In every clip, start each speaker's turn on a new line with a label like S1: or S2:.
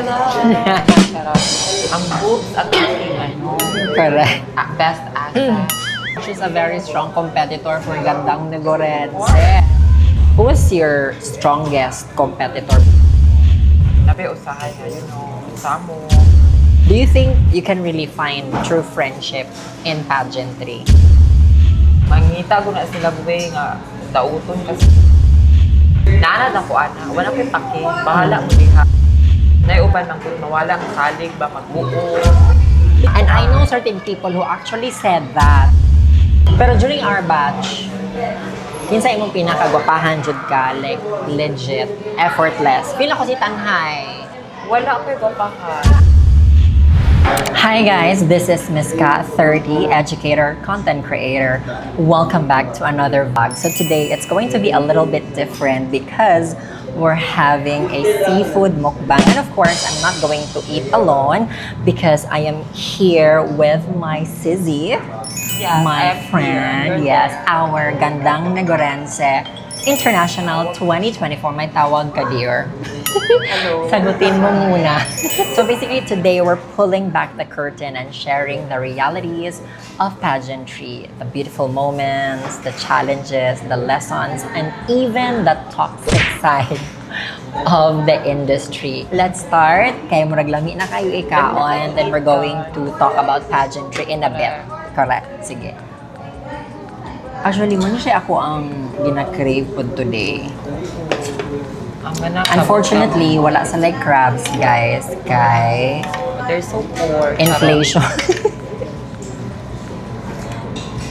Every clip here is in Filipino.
S1: love. Charot. Ang boobs at aking
S2: Correct.
S1: best asset.
S2: She's a very strong competitor for Gandang Negorens. Who was your strongest competitor?
S1: Nabi usahay ha, you know, samo.
S2: Do you think you can really find true friendship in pageantry?
S1: Mangita ko na sila buhay nga dauton kasi. Naanad ako ana, wala ko'y pake, bahala mo diha. Naiuban lang kung mawala ang salig ba magbuo.
S2: And I know certain people who actually said that. Pero during our batch, kinsa imong pinakagwapahan jud ka, like legit, effortless. Feel ako si Tanhay.
S1: Wala ko'y gwapahan.
S2: Hi guys, this is Miss Ka, 30, educator, content creator. Welcome back to another vlog. So today, it's going to be a little bit different because we're having a seafood mukbang. And of course, I'm not going to eat alone because I am here with my Sizzy,
S1: Yes,
S2: my friend, yes, our Gandang Negorense International 2024. May tawag ka, dear.
S1: Hello.
S2: Sagutin mo muna. So basically, today we're pulling back the curtain and sharing the realities of pageantry, the beautiful moments, the challenges, the lessons, and even the toxic side of the industry. Let's start. Kaya murag lami na kayo ikaon, then we're going to talk about pageantry in a bit. Correct. Sige. Actually, man siya ako ang gina-crave po today. Unfortunately, wala sa like crabs, guys. Kay
S1: They're so poor.
S2: inflation.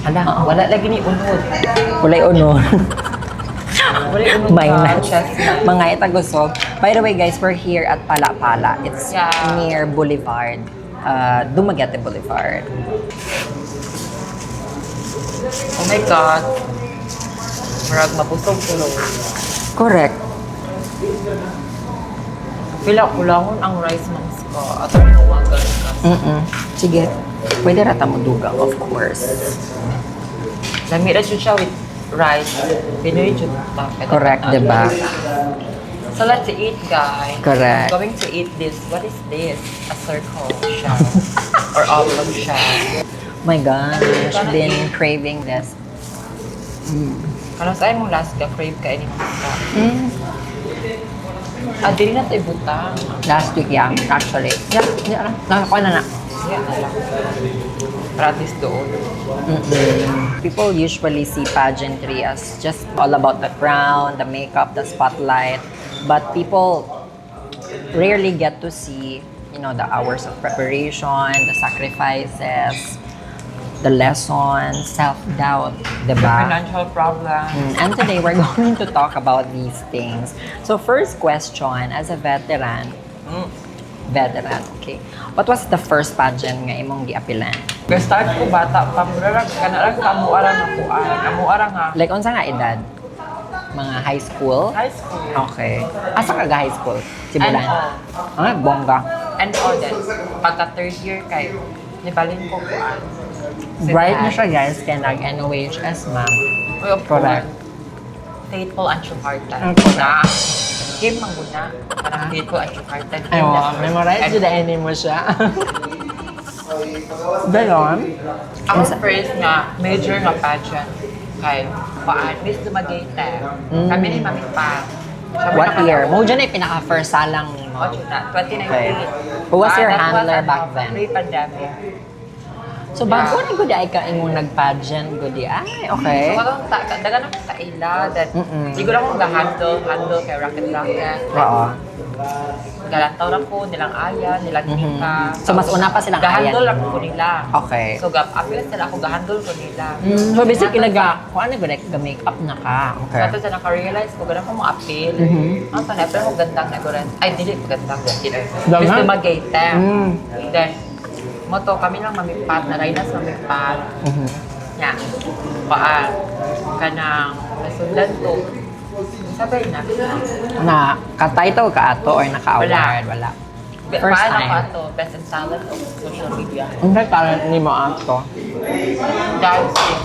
S1: Hala, wala lagi ni unod.
S2: Walay uno.
S1: Wala unod
S2: Minus.
S1: chestnut.
S2: Mga itagusog. By the way, guys, we're here at Pala-Pala. It's
S1: Yeah.
S2: near Boulevard. Dumaguete Boulevard.
S1: Oh my God. Marag mapusog-pulog.
S2: Correct.
S1: Pila kulangon ang rice mams ko. At ang inuwagan ka.
S2: Sige. Pwede rata mo dugang, of course.
S1: Lamira siya with rice. Pinoy jud ta.
S2: Correct, diba?
S1: So let's eat, guys.
S2: Correct.
S1: I'm going to eat this. What is this? A circle siya. Or oblong siya.
S2: My gosh, been craving this.
S1: Ano sa mong last ka? Crave ka ini dili na tayo butang.
S2: Last week, yeah, actually. Yeah, yeah, nakakuha na na.
S1: Yeah, alam. Para at least doon.
S2: People usually see pageantry as just all about the crown, the makeup, the spotlight. But people rarely get to see, you know, the hours of preparation, the sacrifices, the lessons, self-doubt, diba?
S1: Financial problem.
S2: And today, we're going to talk about these things. So first question, as a veteran, okay. What was the first pageant nga imong giapilan?
S1: Start ko bata pa murag kanarang kamuara nga kuan. Amuara nga
S2: Like, unsa nga edad? Mga high school?
S1: high school.
S2: Okay. Asa ka high school? Sibulan?
S1: And
S2: Ah, bongga.
S1: And all that. Pagka third year kay nibalin ko kuan.
S2: Bright na siya, guys. Kaya nag-NOHS, ma'am.
S1: Well,
S2: Correct.
S1: Faithful and true-hearted.
S2: Correct.
S1: Na. Game man guna. Parang faithful and true-hearted.
S2: Ay, wow. Memorize yun na any mo siya. Ganon?
S1: Ako first nga, major nga pageant. Kay paan, Miss Dumaguete. Kami ni Mami Pa.
S2: What year? Mo dyan ay pinaka-first salang mo.
S1: 2019.
S2: Okay. Who was your
S1: That
S2: handler back then?
S1: Pre-pandemic.
S2: So, bago na gudi ay ka imong nag-pageant, gudi ay, okay.
S1: So, dagan akong kaila that siguro akong handle kay Rocket.
S2: Oo.
S1: Galantaw na po, nilang aya, nilang hika.
S2: So, mas una pa silang aya
S1: Gahandle
S2: nimo.
S1: ako nila.
S2: Okay.
S1: So, apil sila ako, gahandle ko nila.
S2: So, basically, kung ano gudi, ga-makeup na ka. Okay.
S1: So, ito siya naka-realize ko, ganun ko mo appeal. Ang sana, pero mo gandang naguran. Ay, dili ko gandang. Miss Dumaguete. Then, moto, kami lang mamipat, na Rainas mamipat. Yan. Paan. Kanang nasundan to. Sabay na.
S2: Na, ka-title ka ato or naka-award? Wala. First
S1: Paano
S2: time.
S1: ko ato? Best in talent of social media.
S2: Ang talent ni mo ato?
S1: Dancing.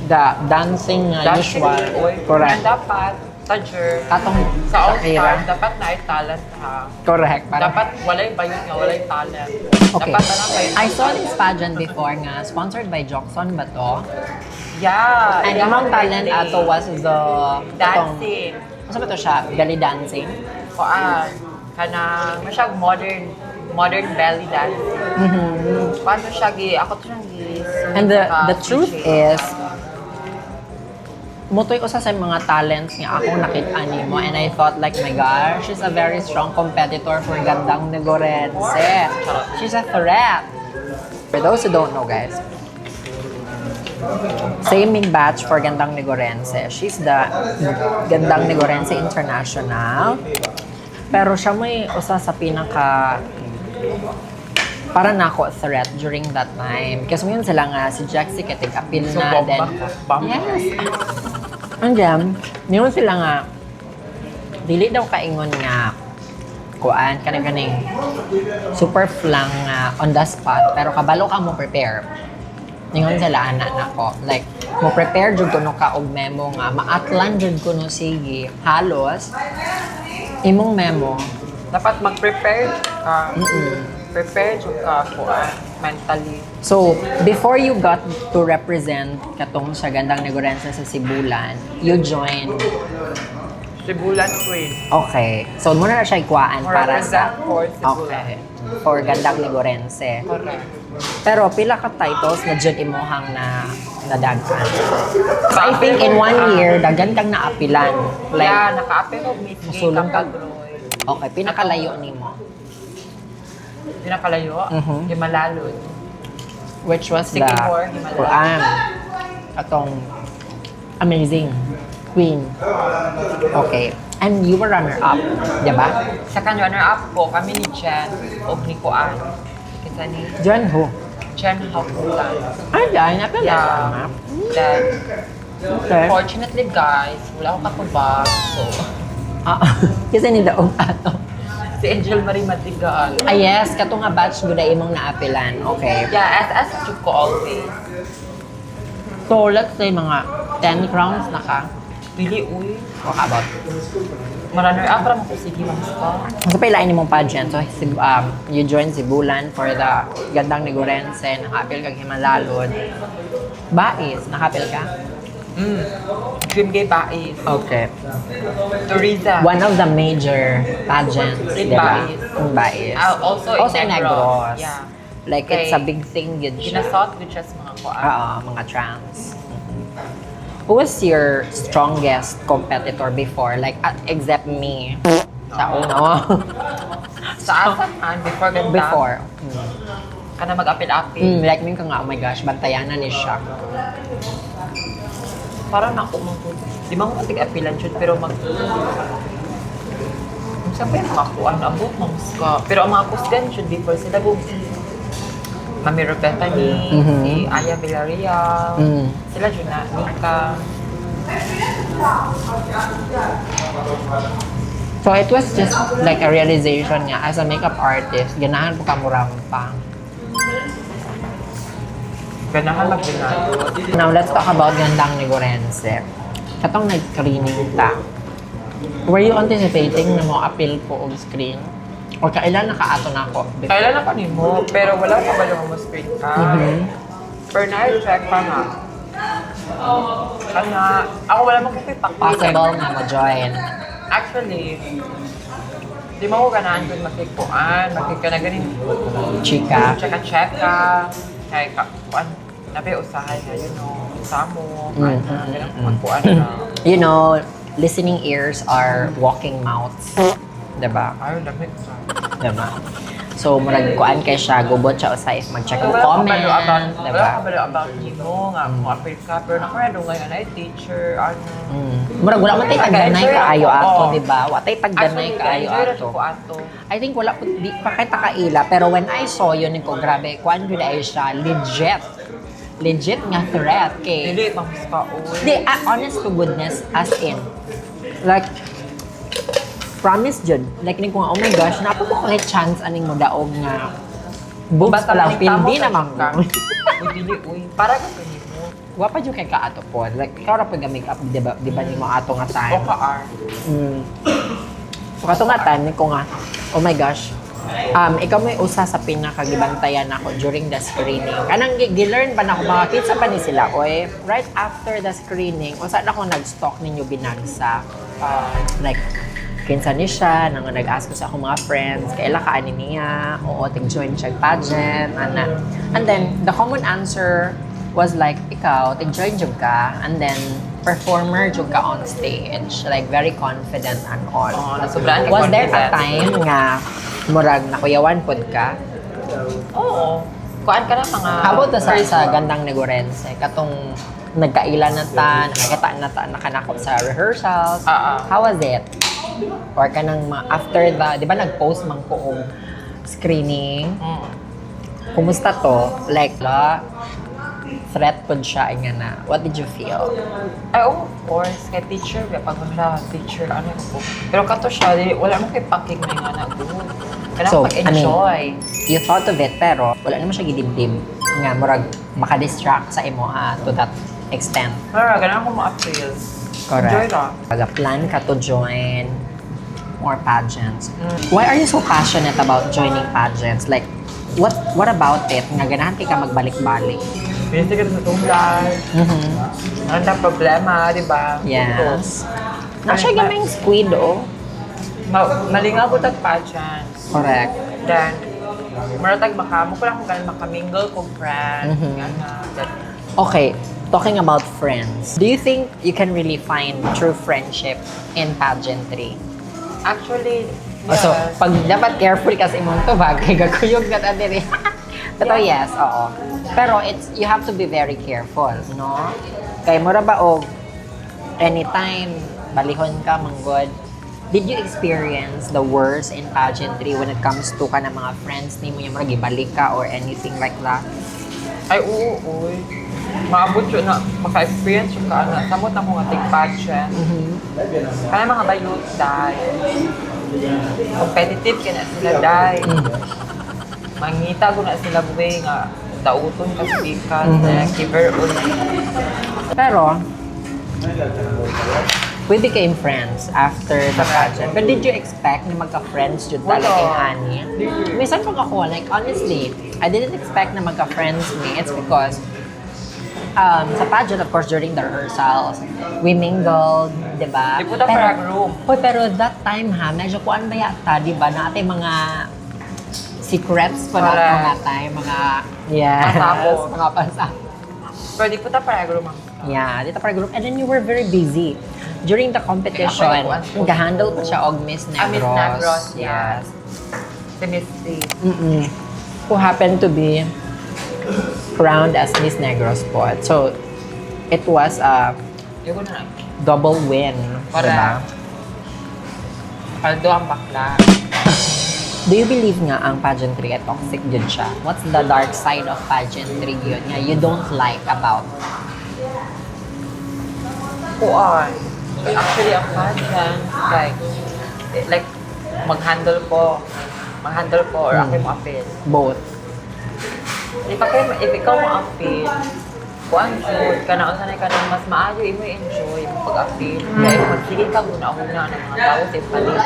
S2: The dancing
S1: Dancing.
S2: usual.
S1: Oy.
S2: Correct.
S1: Dapat. sa jur,
S2: Katong
S1: sa
S2: Shakira.
S1: all-star, dapat na talent ha.
S2: Correct.
S1: Dapat walay bayon nga, walay talent.
S2: Okay.
S1: Dapat na bayon.
S2: I saw this pageant before nga, sponsored by Jockson ba to?
S1: Yeah.
S2: And among talent ato was the...
S1: dancing.
S2: Ano ba to siya? Belly dancing?
S1: Kuan. Kanang, masyag modern belly dancing. Paano siya ako to siyang
S2: And the truth is, mutoy ko sa mga talents niya akong nakita nimo, and I thought like, my gosh, she's a very strong competitor for Gandang Negorense. She's a threat. For those who don't know, guys, same in batch for Gandang Negorense. She's the Gandang Negorense International. Pero siya may usa sa pinaka para na ako threat during that time. Kasi ngayon sila nga, si Jaxie katig appeal
S1: So,
S2: na. Then, yes. And then, ngayon sila nga, dili daw kaingon nga, kuan, kaning super flang on the spot, pero kabalo ka mo prepare. Ngayon sila, anak na ko. Like, mo prepare jud kuno ka og memo nga, maatlan jud kuno sige, halos, imong memo.
S1: Dapat mag-prepare ka. Prepare ka kuan mentally.
S2: So, before you got to represent katong sa Gandang Negorense sa Sibulan, you joined.
S1: Sibulan Queen.
S2: Okay. So, muna na siya ikuhaan para sa...
S1: Represent for Sibulan.
S2: Okay. For Gandang Negorense.
S1: Correct.
S2: Pero pila ka titles na dyan imuhang na nadaghan. So, I think in 1 year, dagan kang naapilan. Like,
S1: Yeah, naka-apel og meet gay
S2: musulong
S1: kapag
S2: ka. Okay, pinakalayo nimo.
S1: pinakalayo,
S2: Mhm.
S1: Himalalod.
S2: Which was the
S1: Sycamore, Himalaya.
S2: Quran. Atong amazing queen. Okay. And you were runner-up, di ba?
S1: Sa runner-up ko, kami ni Chen o ni Kuan. Kita ni
S2: John who?
S1: Chen Hakulan.
S2: Ay, dahil na pala.
S1: Yeah. Then,
S2: Okay.
S1: fortunately guys, wala akong katubag. So,
S2: Kasi ni daong ato.
S1: si Angel Marie Matigal.
S2: Ah, yes. Kato nga batch guda imong naapilan. Okay.
S1: Yeah, SS chuk ko always.
S2: So, let's say mga 10 crowns na ka.
S1: Dili, uy.
S2: What about?
S1: Marunner-up ra mo ko sige basta.
S2: Sa pailain nimong pageant, so you joined Sibulan for the Gandang Negorense, nakapil kag Himalalod. Bais, nakapil ka?
S1: Dream Gay Bais.
S2: Okay.
S1: Teresa.
S2: One of the major pageants,
S1: In
S2: di ba?
S1: Bais.
S2: In Bais.
S1: Also
S2: in
S1: in
S2: Negros.
S1: Yeah.
S2: Like,
S1: Okay.
S2: it's a big thing yun siya.
S1: Ginasot with just mga kuan.
S2: Mga trans. Who was your strongest competitor before? Like, except me. Sa uno.
S1: Sa asa man, before ganda.
S2: Before.
S1: Kana mag-apil-apil.
S2: Like, minsan nga, oh my gosh, bantayan na ni siya.
S1: Parang ako di man ko tig-apilan siya, pero sabi mga kuan, abot mga ska. Pero ang mga kusgan siya before sila kung si Mami Redefining, si Aya Villarreal, sila dyan na, Nika.
S2: So, it was just like a realization nga, as a makeup artist, ganahan po kamurampa.
S1: Ganahan mag-ginado.
S2: Now, let's talk about Gandang Negorense. Katong nag-screening ta. Were you anticipating na mo appeal po on screen? O kailan nakaato na ako?
S1: Kailan ako ni mo, pero wala pa ba yung screen ka? Pero na-check pa nga. Kana, ako wala makikipakita.
S2: Possible na mo-join.
S1: Actually, di mo ko ganahan kung makikuan, makika na ganin.
S2: Chika.
S1: Cheka-cheka. Kaya kuan, nabi usahay nga yun, no? Usamo, ganang magkuan na.
S2: You know, listening ears are walking mouths. Diba?
S1: Ay, lamig sa.
S2: Diba? So, murag kuan kay siya, gubot siya usay mag-check ang comment.
S1: Wala
S2: Diba?
S1: ka balo about mo nga, mo appeal ka, pero nakarado ngayon ay teacher, ano.
S2: Murag wala man tay tagdanay kaayo ato, diba? Wa tay tagdanay
S1: Actually,
S2: kaayo
S1: enjoy
S2: ato.
S1: ko ato.
S2: I think wala po, di pa kita kaila, pero when I saw yun ko, grabe, kuan yun ay siya, legit. Legit nga threat kay...
S1: Dili, mamuska, uy.
S2: Di, honest to goodness, as in, like, promise jud. Like, ni ko nga, oh my gosh, napa ko kahit chance aning mo daog nga Boobs
S1: Basta
S2: pa lang,
S1: maling tamo
S2: hindi
S1: sa
S2: naman
S1: ka.
S2: ko.
S1: Uy, dili, uy. Para ka mo.
S2: Wapa dyan kay kaato po. Like, ikaw ra pag-make up, di ba ni mo ato nga time?
S1: O ka-R.
S2: So, kato nga time, ko nga, oh my gosh, ikaw may usa sa pinakagibantayan ako during the screening. Kanang gilearn ba na ako, mga kids pa ni sila, oy, right after the screening, kung saan ako nag-stalk ninyo binagsa. Like, kinsa ni siya, nang nag-ask ko sa akong mga friends, kaila ka ani niya, oo, tig-join siya pageant, ana. And then, the common answer was like, ikaw, tig-join jud ka, and then, performer jud ka on stage, like very confident and all.
S1: Oh, nasubraan ka
S2: Was there a
S1: confident.
S2: time nga murag nakuyawan pod ka?
S1: Oo. Kuan ka na mga...
S2: How about sa Gandang Negorense? Katong nagkaila na ta, nakakita na ta, nakanakot sa rehearsals. How was it? Or kanang after the, di ba nag-post man ko og screening? Kumusta to? Like, threat po siya nga na. What did you feel?
S1: Ay, of course. Kaya teacher, pag wala, teacher, ano ko. Pero kato siya, wala mo kay pakig na yung anak ko. Kailangan
S2: So,
S1: pag-enjoy.
S2: You thought of it, pero wala naman siya gidibdib. Nga, murag, makadistract sa imo to that extent.
S1: Pero, kailangan ko ma-appeal.
S2: Correct.
S1: Enjoy lang.
S2: Pag-plan ka to join more pageants. Why are you so passionate about joining pageants? Like, what about it? Nga ganahan ka magbalik-balik.
S1: Busy ka sa tunggal. Ano na problema, di ba?
S2: Yes. Nasya gaming squid, oh.
S1: Malingaw ko tag pageants.
S2: Correct.
S1: Then, maratag makamo ko lang kung ganun makamingle kong friends.
S2: Okay, talking about friends. Do you think you can really find true friendship in pageantry?
S1: Actually,
S2: So, pag dapat careful kasi mong to bagay, gaguyog na tadiri. Pero yes, oo. Pero you have to be very careful, no? Kay mura ba og anytime balihon ka manggod, did you experience the worst in pageantry when it comes to ka ng mga friends ni mo yung mga gibalik ka or anything like that?
S1: Ay, oo, uy. Maabot yun na, maka-experience yung ka, na samot na mga tig-pageant. Kaya mga bayot dahil. Competitive ka na sila dahil. Mangita ko na sila buhay nga, dauton ka speaker, giver ulit.
S2: Pero, we became friends after the pageant. But did you expect na magka-friends yun talaga kay Hani? Minsan pag ako, like honestly, I didn't expect na magka-friends me. It's because sa pageant, of course, during the rehearsals, we mingled, di ba?
S1: Di po na para room.
S2: Pero that time ha, medyo kuan ba yata, di ba, na ating mga secrets pa na mga tayo, mga
S1: Pasabog.
S2: mga pasabog.
S1: Pero di po ta para room.
S2: Yeah, dito para group. And then you were very busy. During the competition, nag-handle pa siya og Miss Negros.
S1: Miss Negros,
S2: yes.
S1: Si Miss C.
S2: Who happened to be crowned as Miss Negros po. So, it was a
S1: Yung ko na lang.
S2: double win.
S1: Para.
S2: Diba?
S1: Paldo ang bakla.
S2: Do you believe nga ang pageantry ay toxic yun siya? What's the dark side of pageantry yun nga you don't like about?
S1: Kuan. Actually, ang pageant, like, mag-handle ko or ako yung ma-appeal.
S2: Both.
S1: If ikaw ma-appeal, kuan jud kana unsa ka nang mas maayo imo enjoy pag-appeal. Kaya magsige ka muna ng mga tao sa palit.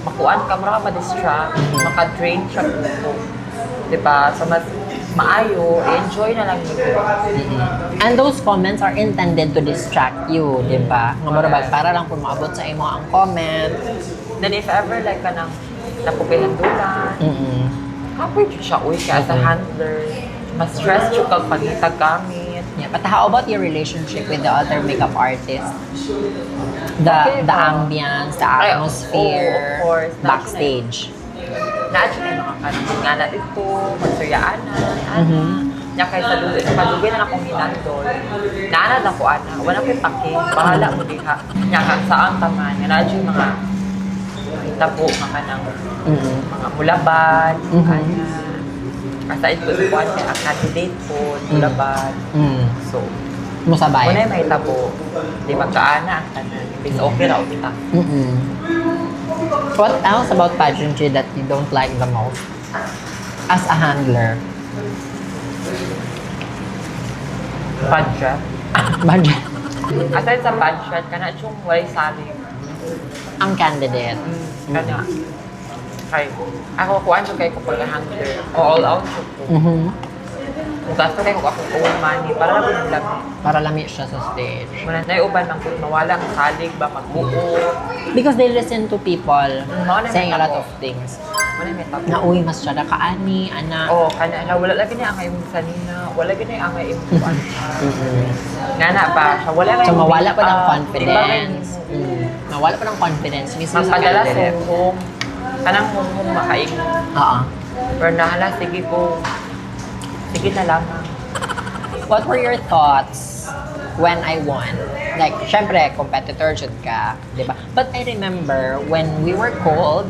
S1: Makuan ka mura ka ma-distract, maka-drain siya po. Diba? So mas maayo, enjoy na lang yun.
S2: And those comments are intended to distract you, di ba? Nga marabag, para lang po maabot sa imo ang comment.
S1: Then if ever like ka nang napupilandulan, kapoy jud siya, uy, kaya as a handler, mas stress jud kag pangitag gamit.
S2: Yeah, but how about your relationship with the other makeup artists? The ambience, the atmosphere,
S1: of course.
S2: backstage.
S1: Na-adyo na yung mga kanang nga na dito, magsuyaan na, Nya kay sa luwi, palugay na akong hinandol. Naanad ako, wala ko'y paki, bahala mo diha. Nya kang saan taman, nga na-adyo yung mga tabo, mga nang mga mulaban, Aside ko sa kuwan niya, ang candidate po, mulaban. So,
S2: Musabay.
S1: muna yung may tabo, di magkaana ang tanan. It's okay raw kita.
S2: What else about pageantry that you don't like the most? as a handler?
S1: Pageant.
S2: Budget.
S1: Aside sa pageant, kana yung walay saling.
S2: Ang candidate.
S1: Kanya. Kay, ako kuhaan siya kay ko pag-handler. All out siya po. Kung gasto kayo kung ako own money, para lang yung lami.
S2: Para lami siya sa stage.
S1: Muna, naiuban ng kung mawala ang salig ba, magbuo.
S2: Because they listen to people
S1: Mao na
S2: saying a
S1: may
S2: lot
S1: tabo.
S2: of things.
S1: Muna may tabo.
S2: Na, uy, mas siya na kaani, ana.
S1: Oo, kanya, wala lagi niya ang imong sanina, wala lagi niya ang imong Nga na ba, siya wala
S2: So,
S1: kayong
S2: mawala pa ng
S1: makeup,
S2: confidence. Mawala pa ng confidence. Mismo sa
S1: Magpadala sa
S2: candidate.
S1: home, kanang home makain.
S2: Oo.
S1: Pero nahala, sige po. Sige na lamang.
S2: What were your thoughts when I won? Like, syempre, competitor jud ka, di ba? But I remember when we were called,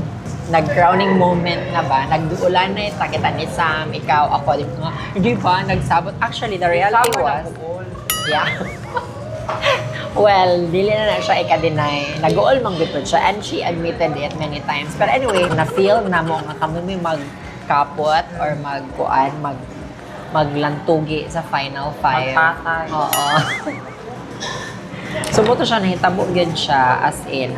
S2: nag-crowning moment na ba? Nagduulan na ita, kita ni Sam, ikaw, ako, di ba? Nagsabot. Actually, the reality
S1: Sabon
S2: was,
S1: ang buol.
S2: yeah. Well, dili na siya ika-deny. Nag-uol mang gutod siya and she admitted it many times. But anyway, na-feel na mo nga kami may magkapot or maglantugi sa final five.
S1: Magpatay.
S2: Oo. Sumuto siya, nahitabo gyud siya as in,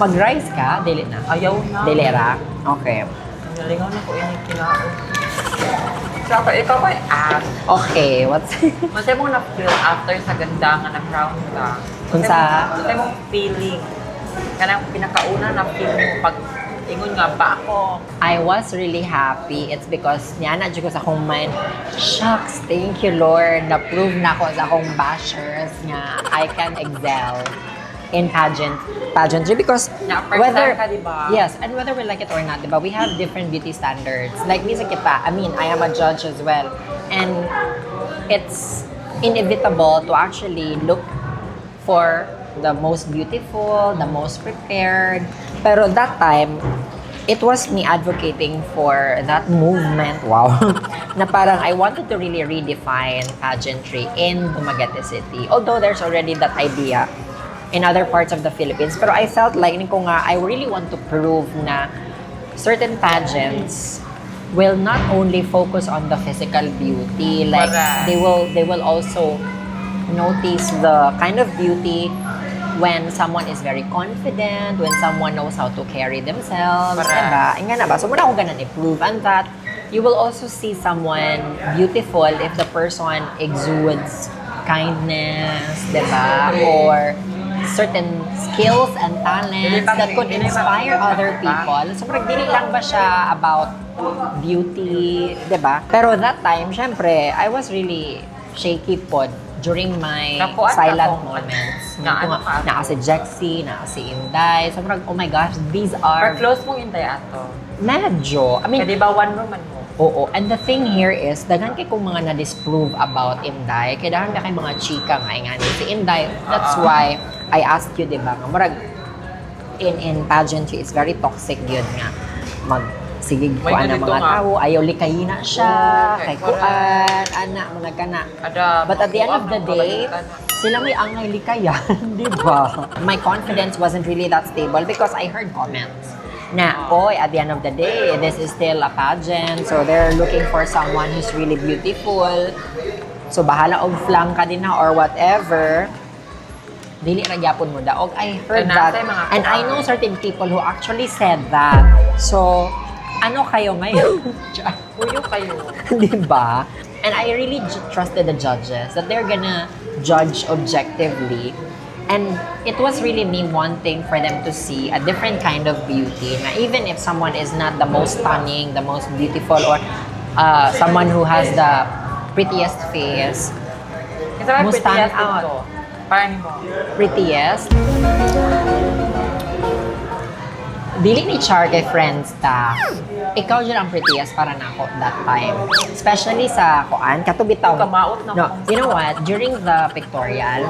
S2: mag-rise ka, dili na.
S1: Ayaw na.
S2: Dili ra? Okay.
S1: Nalingaw na ko ini kinaon. Saka ikaw ba ask?
S2: Okay, what's...
S1: Masaya mo na-feel after sa ganda nga na-crown ka.
S2: Kung sa-
S1: Masaya mong feeling. Kanang pinakauna na-feel mo pag ingon nga ba ako.
S2: I was really happy. It's because niya na ko sa akong mind, shucks, thank you Lord. Na-prove na ako sa akong bashers nga I can excel in pageantry because
S1: Na-present ka, diba?
S2: Yes, and whether we like it or not, diba, we have different beauty standards. Like me sa kita, I mean, I am a judge as well. And it's inevitable to actually look for the most beautiful, the most prepared. Pero that time, it was me advocating for that movement, wow, na parang I wanted to really redefine pageantry in Dumaguete City. Although there's already that idea in other parts of the Philippines. Pero I felt like, ko nga, I really want to prove na certain pageants will not only focus on the physical beauty, like
S1: Correct.
S2: they will also notice the kind of beauty when someone is very confident, when someone knows how to carry themselves,
S1: Correct.
S2: diba? Nga na ba? So, muna akong ganun i-prove. And that, you will also see someone beautiful if the person exudes kindness, diba? Or certain skills and talents that could inspire other people. So, parang dili lang ba siya about beauty, diba? Pero that time, syempre, I was really shaky pod during my
S1: Nakuan
S2: silent
S1: ako.
S2: moments.
S1: Na ano ka?
S2: Naka si Jexy, naka si Inday. So, parang, oh my gosh, these are...
S1: Or close mong intay ato.
S2: Medyo. I mean,
S1: Kaya di ba one woman mo?
S2: oo. And the thing here is, daghan kay kung mga na-disprove about Inday, kaya daghan kay mga chika nga nga ni si Inday. That's why I asked you, di ba, nga marag, in pageantry, it's very toxic yun nga. Sige,
S1: May
S2: kuan ng
S1: ganito
S2: mga
S1: nga.
S2: tao, ayaw likayin na siya,
S1: Okay,
S2: kay kuan, ana, mga kana.
S1: Ada,
S2: But at the end of the day, sila may angay likayan, di ba? My confidence wasn't really that stable because I heard comments na, oy, at the end of the day, this is still a pageant, so they're looking for someone who's really beautiful. So, bahala og flang ka din na or whatever. Dili ra gyapon mo daog. I heard
S1: Kaya
S2: that.
S1: natay mga
S2: And I know certain people who actually said that. So, ano kayo ngayon?
S1: Puyo kayo.
S2: Di ba? And I really trusted the judges that they're gonna judge objectively. And it was really me wanting for them to see a different kind of beauty. Na even if someone is not the most stunning, the most beautiful, or someone who has the prettiest face,
S1: Kasi may
S2: Mo stand
S1: prettiest
S2: out.
S1: dito. Parang mo.
S2: prettiest, dili ni Char kay friends ta. Ikaw dyan ang prettiest para na ako that time. Especially sa kuan, katubitaw.
S1: Kamaot na
S2: No,
S1: ko.
S2: you know what? During the pictorial,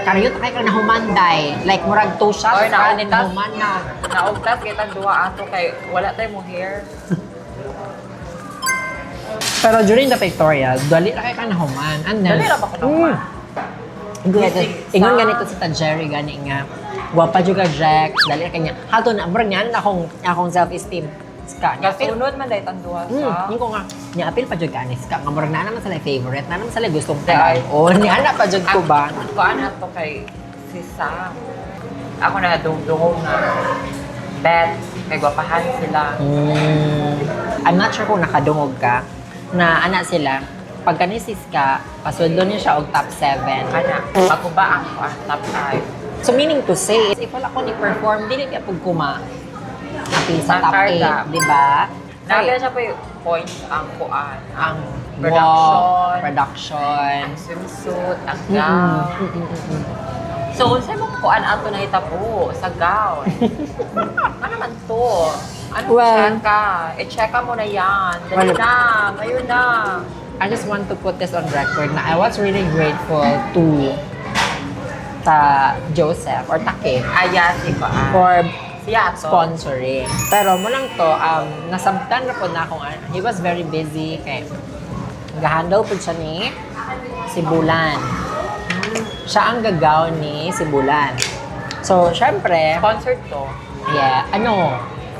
S2: kariyot kay ka nahumanday. Like, murag 2 shots
S1: Or
S2: ka din
S1: naugtas.
S2: nahuman na.
S1: Naugtas kita duwa ato kay wala tayo mo hair.
S2: Pero during the pictorial, dali na kay ka nahuman. And then,
S1: Dali ra ba ko nahuman?
S2: Ingon ganito si Jerry gani nga. Wapa juga Jax, dali na kanya. Hato na, murag niyan akong self-esteem. Ska.
S1: Kasunod man dahil tanduha sa.
S2: Hindi ko nga. Niapil pa dyan ka ni Ska. Nga murag na naman sila favorite. Na naman sila gustong tayo. O, niana pa dyan ko ba?
S1: Ko ano to kay si Sam. Ako na dungdungong na bet. May gwapahan sila.
S2: I'm not sure kung nakadungog ka na anak sila. Pagka ni si Ska, pasweldo niya siya og top 7.
S1: Ana, magkubaan ko ang top 5.
S2: So meaning to say, if wala ko ni-perform, dili kaya pag apil sa top 8, di ba?
S1: Nagaya siya pa yung points ang kuan.
S2: Ang production,
S1: ang swimsuit, ang gown. So, unsay mo kuan ato na itabo sa gown? Ano naman to? Ano check ka? I-check mo na yan. Dali na, ngayon na.
S2: I just want to put this on record na I was really grateful to Joseph or Take
S1: Ayasi ko
S2: for
S1: siya to.
S2: sponsoring. Pero mo lang to, nasabtan na po na kung he was very busy kay nag-handle po siya ni Sibulan. Siya ang gagaw ni Sibulan. So, syempre,
S1: Sponsored to.
S2: yeah,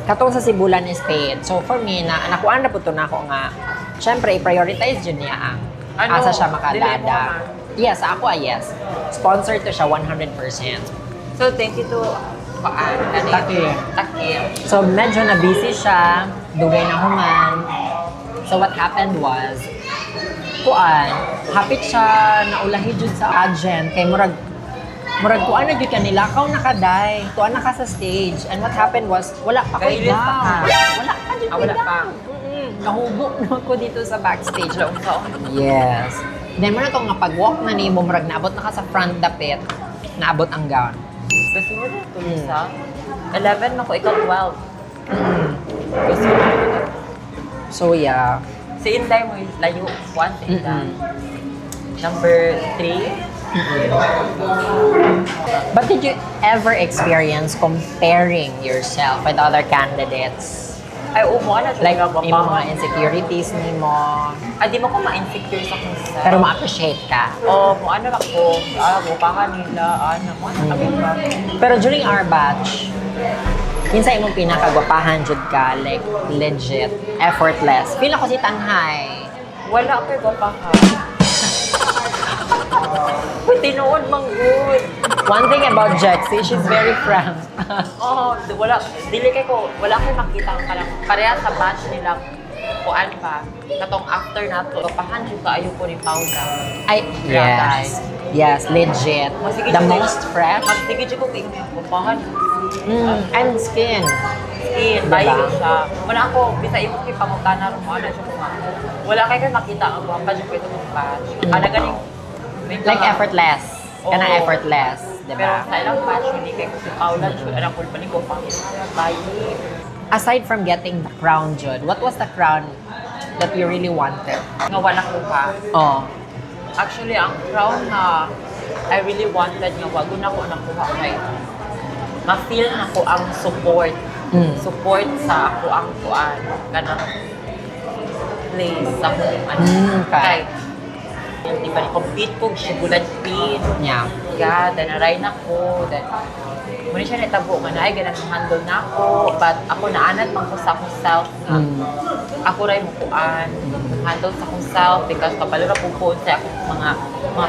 S2: katong sa Sibulan is paid. So, for me, nakuhaan na po to na ako nga, syempre, i-prioritize yun niya ang asa siya makadada. Yes, ako yes. Sponsored to siya 100%.
S1: So, thank you to Takir.
S2: So, medyo na-busy siya, dugay na human. So, what happened was, hapit siya, naulahi jud sa pageant, kay murag kuan na jud kanilakaw na kaday, tuan na ka sa stage. And what happened was, wala pa ko down. Wala pa jud
S1: wala pa.
S2: Nahubo na ako dito sa backstage. Yes. Then mo na itong pag-walk na ni mo, murag naabot na ka sa front dapit, naabot ang gown.
S1: Kasi mo na ito, Lisa. 11 ako, ikaw 12. Kasi mo na.
S2: So, yeah.
S1: Si Inday mo yung layo. 1 si Inday. Number 3.
S2: But did you ever experience comparing yourself with other candidates?
S1: Ay, umuha na siya.
S2: Like, yung mga insecurities ni mo.
S1: Ay, di mo ko ma-insecure sa kung sa.
S2: Pero ma-appreciate ka.
S1: Oo, ano ako. Bukahan nila. Mo kami ba?
S2: Pero during our batch, minsan imong pinakagwapahan jud ka, like legit, effortless. Feel ako si Tanhay.
S1: Wala ko'y guwapahan. Tinuod mang good.
S2: One thing about Jexy, she's very frank.
S1: Wala ko'y makita ang kalang pareha sa batch nila kuan pa. Katong after nato, guwapahan jud ka ayo ko ni Paula.
S2: Ay, yes. Yes, legit. The most fresh.
S1: Magsige jud ko kay guwapahan.
S2: And skin.
S1: Bayo siya. Wala ako, bisa imo kay pangutana ron mo na siya kuma. Wala kay makita ang guwapa jud ko itong batch. Ana ganing
S2: like effortless. Kana effortless, di
S1: Pero
S2: ba?
S1: sa ilang batch, hindi kay si Paula jud anak ko pa ni ko pang bayi.
S2: Aside from getting the crown, Jud, what was the crown that you really wanted?
S1: Nga wala ko pa.
S2: Oh.
S1: Actually, ang crown na I really wanted nga wag na ko nakuha kay ma-feel na ko ang support. Support sa ako ang kuan kanang place sa kung ano.
S2: Okay.
S1: Di ba compete ko Sibulan pin.
S2: Yeah.
S1: Yeah, then aray na ko. Then muna siya natabo nga na ay ganang handle na ako. But ako naanad man ko sa akong self nga. Ako ray mo kuan. Handle sa akong self because kabalo ra po sa akong mga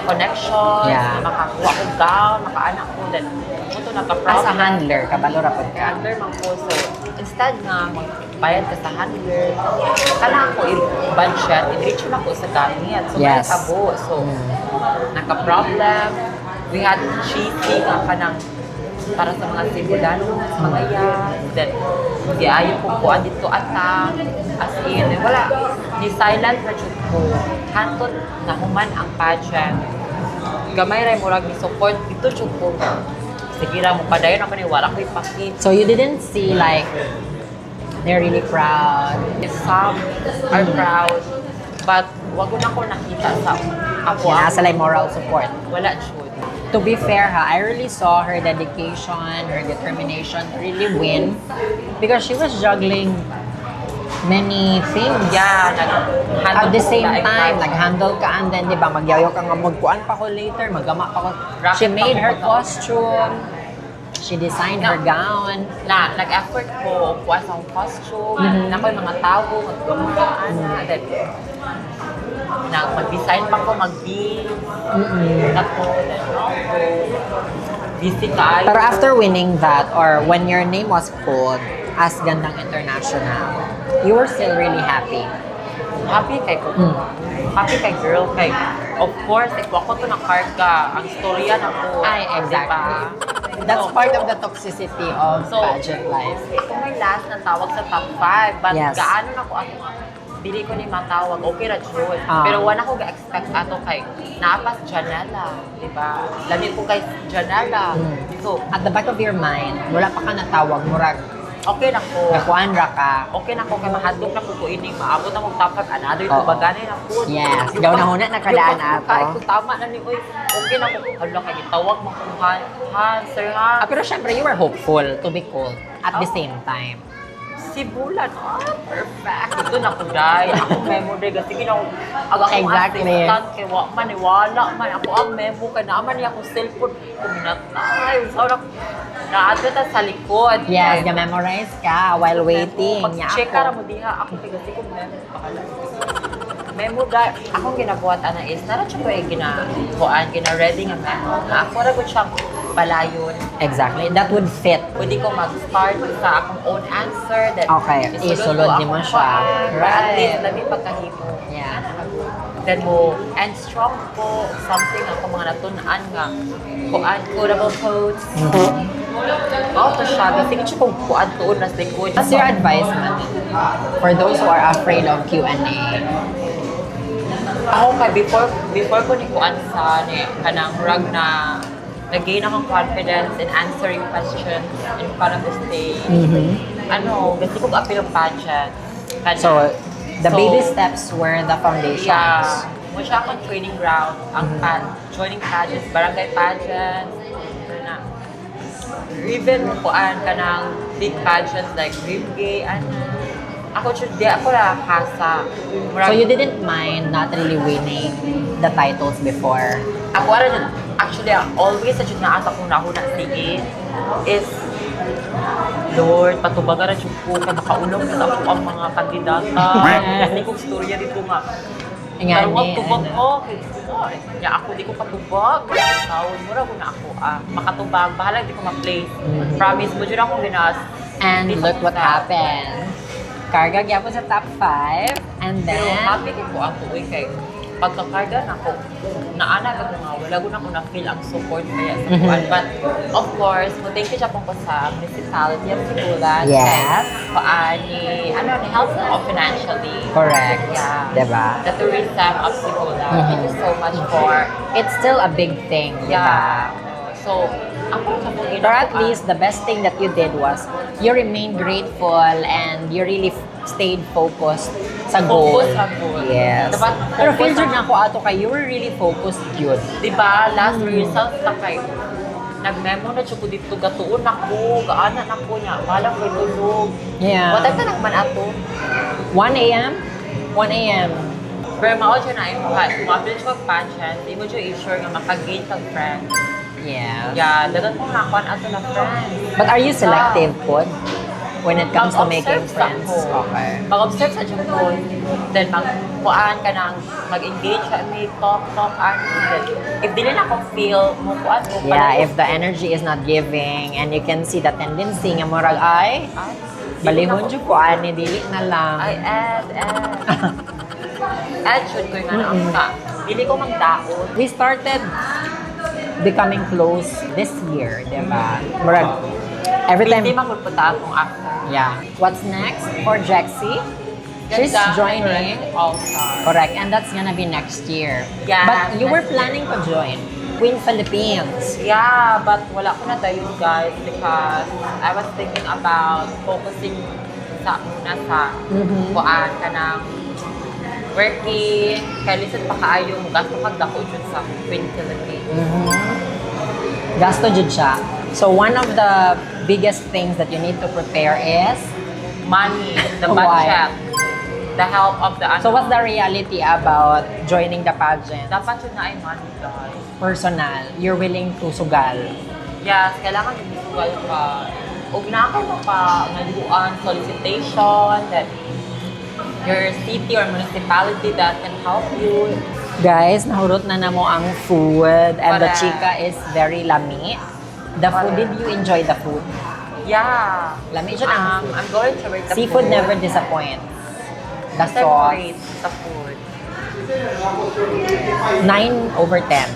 S1: connections.
S2: Yeah.
S1: Makakuha ko gown, makaanak ko. Then ito naka-problem.
S2: As a handler, kabalo ra pud ka.
S1: Handler man ko. So instead nga magbayad ka sa handler, kailangan ko i-budget, i-reach na ko sa gamit. So may tabo. So naka-problem. We had cheesy nga kanang para sa mga Sibulano, sa mga yan. Then, di ayaw ko kuha dito ata. As in, wala. Ni silent na dyan ko. Hantot na human ang pageant. Gamay rin mo lang ni support. Ito dyan ko. Sige ra mo padayon ako ni wala ko ipakit.
S2: So you didn't see like they're really proud.
S1: Some are proud. But wag ko na ko nakita sa ako.
S2: Nasa like moral support.
S1: Wala dyan.
S2: To be fair, I really saw her dedication, her determination to really win because she was juggling many things.
S1: Yeah,
S2: at the same time, nag-handle ka and then, di ba, magyayo ka nga magkuan pa ko later, magama pa ko. She made her costume. She designed her gown.
S1: Nag-effort ko, kuha sa akong costume, na ko yung mga tao, maggumaan, then, mag-design pa ko, mag-bead, ako, then, busy tayo.
S2: Pero after winning that, or when your name was called as Gandang International, you were still really happy.
S1: Happy kay ko. Happy kay girl, kay, of course, ako to nakarga, ang storya na ko.
S2: Ay, exactly. That's part of the toxicity of pageant life.
S1: Ito may last na tawag sa top 5, but
S2: Yes.
S1: gaano na ko ako dili ko ni matawag, okay ra jud. Pero wala ko ga-expect ato kay naapas Janela, di ba? Lami ko kay Janela. So,
S2: At the back of your mind, wala pa ka natawag, murag,
S1: okay na ko.
S2: nakuan ra ka.
S1: Okay na ko kay mahadlok na ko ining maabot na mong top 5 another ito baganay na food.
S2: Yes, gaw na huna nakadaan ato.
S1: Kay ko tama na ni oy. Okay na ko. Hala kay gitawag mo ko han, sir ha.
S2: Pero syempre, you were hopeful to be called at the same time.
S1: Si Bulan, perfect. Ito na ko dahil. Ako memo dahil. Sige na ako
S2: Exactly.
S1: assistant. Kaya maniwala man. Ako ang memo ka naman niya akong cellphone. Kuminatay. So, na-advertise sa likod.
S2: Yes, memorize ka while waiting.
S1: Pag-check ka na mo diha. Ako kaya sige kung memo. Bahala. Memo dahil. Akong ginabuhat ana is, naradyo ko yung gina-ready nga memo. Ako na ko siyang palayon.
S2: Exactly, that would fit.
S1: Pwede ko mag-start sa akong own answer. Then,
S2: Okay, isulod ni mo siya.
S1: At least,
S2: Right.
S1: labi pagkahimo.
S2: Yeah.
S1: Then mo, and strong ko, something ako mga natunaan nga, quotable quotes. To siya, kasi siya kung kuan tuon na sa likod.
S2: What's your advice, man, for those who are afraid of Q&A?
S1: Ako kay before ko ni kuan sa kanang rag na nag-gain akong confidence in answering questions in front of the stage. Gusto ko appeal ng pageant.
S2: So, the baby steps were the foundations.
S1: Yeah. Muna siya akong training ground, ang joining pageants, barangay pageants, even kuan ka ng big pageants like Ribgay, ako nakakasa.
S2: So you didn't mind not really winning the titles before?
S1: Ako actually, always sa na asa kong nahuna sige is Lord, patubagan na siya po ka nakaulong na ako ang mga kandidata. Kasi kong storya dito nga. Pero wag tubag ko. Kaya ako di ko patubag. Tawon mo ra na ako. Makatubag. Bahala di ko ma-play. Promise mo dyan ako ginas.
S2: And look what happened. Karga gyapon sa top 5. And
S1: Pero
S2: then,
S1: happy ko ako kay pagkakarga na ako, naana ka nga, wala ko na ako na-feel ang support kaya sa kuwan. But, of course, thank you siya po sa municipality of Sibulan.
S2: Yes.
S1: Ni help na ako financially.
S2: correct.
S1: Yeah.
S2: Diba?
S1: The tourism of Sibulan. Thank you so much for,
S2: It's still a big thing.
S1: yeah. So, ako sa mga
S2: But at least the best thing that you did was you remained grateful and you really stayed focused sa goal.
S1: Focus sa goal.
S2: Yes.
S1: Diba?
S2: Pero
S1: Focus
S2: feel
S1: sa-
S2: na ako ato kay you were really focused yun.
S1: Diba, last results na kay nag-memo na siya ko dito, gatuon ako, gaanan ako niya, balang ko tulog.
S2: Yeah.
S1: What time ka nagman ato?
S2: 1 a.m.? 1 a.m.
S1: Pero mao siya na yung mabilis ko pageant, di mo siya i-sure nga makagain kang friends.
S2: Yes.
S1: Yeah, dagat mo nakuan ato na friends.
S2: But are you selective po when it comes to making
S1: Mag-observe sa
S2: friends?
S1: ako.
S2: Okay.
S1: Mag-observe sa siya ko. Then magkuan ka nang mag-engage sa may talk. Then, if dili na akong feel, mo kuan mo
S2: Yeah, if the energy is not giving and you can see the tendency nga murag ay balihon jud ko ani dili na lang.
S1: Ay, Ed, should ko yung dili ko magdaon.
S2: We started becoming close this year, di ba? Murag, every time,
S1: Hindi magpunta akong after.
S2: yeah. What's next for Jexie? She's
S1: Ganda,
S2: joining.
S1: All-Star.
S2: Correct, and that's gonna be next year.
S1: Yeah,
S2: But you were
S1: next
S2: planning to join Queen Philippines.
S1: Yeah, but wala ko na dayon guys because I was thinking about focusing muna sa kuan ka ng working, kaya listen pa kaayo mo gasto kag dako jud sa Queen Philippines.
S2: Gasto jud siya. So one of the biggest things that you need to prepare is
S1: Money, the
S2: Why?
S1: budget, the help of the
S2: so what's the reality about joining the pageant?
S1: dapat yun na ay money guys.
S2: Personal, you're willing to sugal.
S1: Yes, kailangan i-visual ka. Huwag na kayo pa ngaluan, solicitation, that your city or municipality that can help you.
S2: Guys, nahurot na namo ang food and the
S1: Correct.
S2: chika is very lami. The food, did you enjoy the food?
S1: Yeah.
S2: Lami siya ang food.
S1: I'm going to rate the
S2: Seafood
S1: food.
S2: never disappoints. The
S1: Separate
S2: sauce,
S1: the food.
S2: 9/10.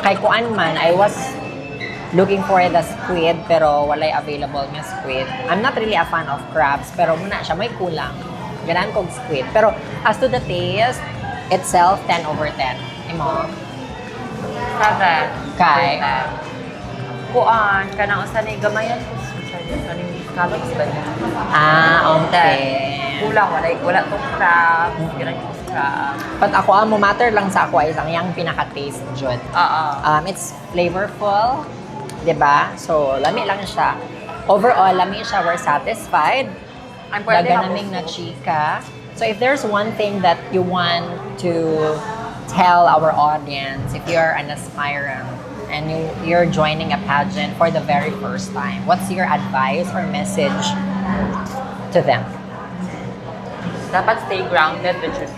S2: Kay kuan man, I was looking for the squid pero walay available nga squid. I'm not really a fan of crabs pero muna siya may kulang. Ganan kog squid. Pero as to the taste itself, 10/10. Imo?
S1: 7.
S2: Kay?
S1: Kuan, kanang usan ni gamayan ko. Usan ni scallops ba niya?
S2: Okay.
S1: Kulang, wala tong crab. Ganun yung crab.
S2: But ako, mo matter lang sa ako is ang yang pinaka-taste jud. It's flavorful, 'di ba? So, lami lang siya. Overall, lami siya. We're satisfied.
S1: I'm pwede
S2: Daga naming na chika. So, if there's one thing that you want to tell our audience, if you're an aspirant and you're joining a pageant for the very first time, what's your advice or message to them?
S1: Dapat stay grounded with your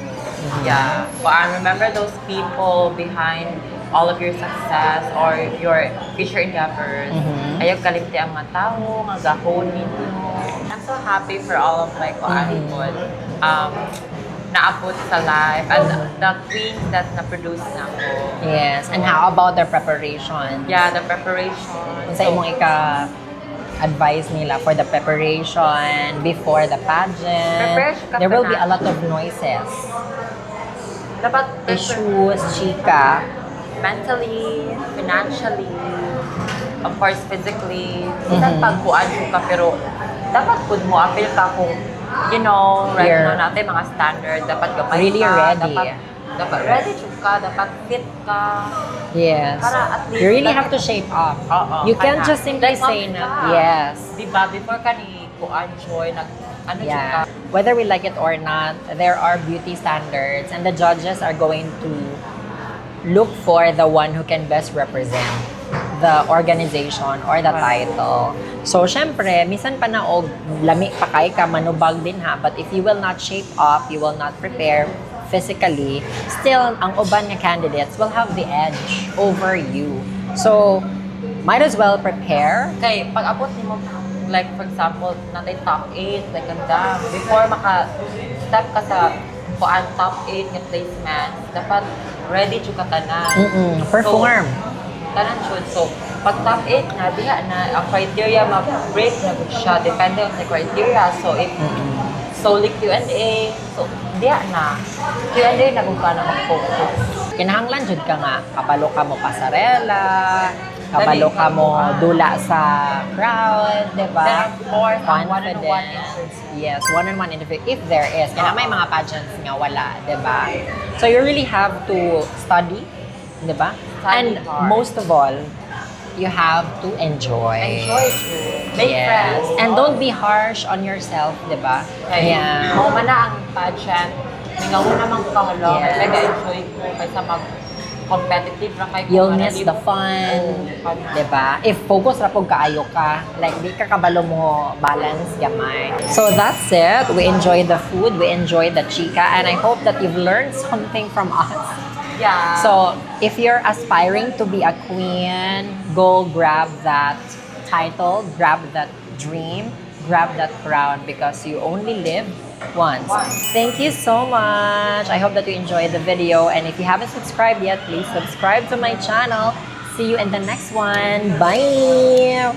S1: Yeah. But remember those people behind all of your success or your future endeavors. Ayaw kalimti ang mga tao, ang gahon ninyo. I'm so happy for all of my people naabot sa life and the queens that na-produce na ako.
S2: Yes. And how about their preparation?
S1: Yeah, the preparation.
S2: Kung sa imong advice nila for the preparation before the pageant,
S1: Preparation ka
S2: there will be
S1: na.
S2: a lot of noises,
S1: Dapat
S2: issues, chika.
S1: mentally, financially, of course, physically. Minsan pagbuan ka, pero dapat pud mo appeal ka kung, you know, right
S2: You're
S1: now natin mga standard, dapat gamay
S2: really
S1: ka,
S2: ready.
S1: dapat ready ka, dapat fit ka.
S2: Yes.
S1: Para at least
S2: You really
S1: like-
S2: have to shape up.
S1: Oo,
S2: You can't
S1: kaya.
S2: just simply
S1: Like,
S2: say
S1: ma'am
S2: na,
S1: ka.
S2: yes.
S1: Diba, before ka ni kuan joy, ano
S2: Yeah.
S1: ka.
S2: Whether we like it or not, there are beauty standards and the judges are going to look for the one who can best represent the organization or the title. So, syempre, minsan pa na og lami pa kay ka, manubag din ha. But if you will not shape up, you will not prepare physically, still, ang uban nga candidates will have the edge over you. So, might as well prepare.
S1: Kay, pag abot ni mo, like for example, natay top 8, like ganda, before maka-step ka sa kuan top 8 nga placement, dapat ready to ka tanan.
S2: Perform.
S1: So, tanan jud. So, pag top 8 na, diha na, ang criteria ma-break na gud siya, depende on the criteria. So, if solely Q&A, so, diha na. Q&A na gud ka na mag-focus.
S2: Kinahanglan jud ka nga, kabalo ka mo pasarela, kabalo ka mo dula sa crowd, di ba?
S1: Then, of course, ang
S2: Confident.
S1: one-on-one interview.
S2: Yes, one-on-one interview, if there is. Kaya may mga pageants nga wala, di ba? So you really have to study, di ba?
S1: Study
S2: And
S1: hard.
S2: most of all, you have to enjoy.
S1: Enjoy it. Make
S2: Yes.
S1: friends.
S2: And don't be harsh on yourself, di ba?
S1: Okay.
S2: Yeah.
S1: Mao man na ang pageant. Mingaw naman ka halo.
S2: Yes.
S1: Nag-enjoy ko kaysa mag-competitive ra kay
S2: You'll miss the fun,
S1: Oh,
S2: 'di ba? If focus ra pug kaayo ka, like di ka kabalo mo balance gamay. So that's it. We enjoyed the food, we enjoyed the chika, and I hope that you've learned something from us.
S1: Yeah.
S2: So, if you're aspiring to be a queen, go grab that title, grab that dream, grab that crown because you only live once. Thank you so much. I hope that you enjoyed the video. And if you haven't subscribed yet, please subscribe to my channel. See you in the next one. Bye!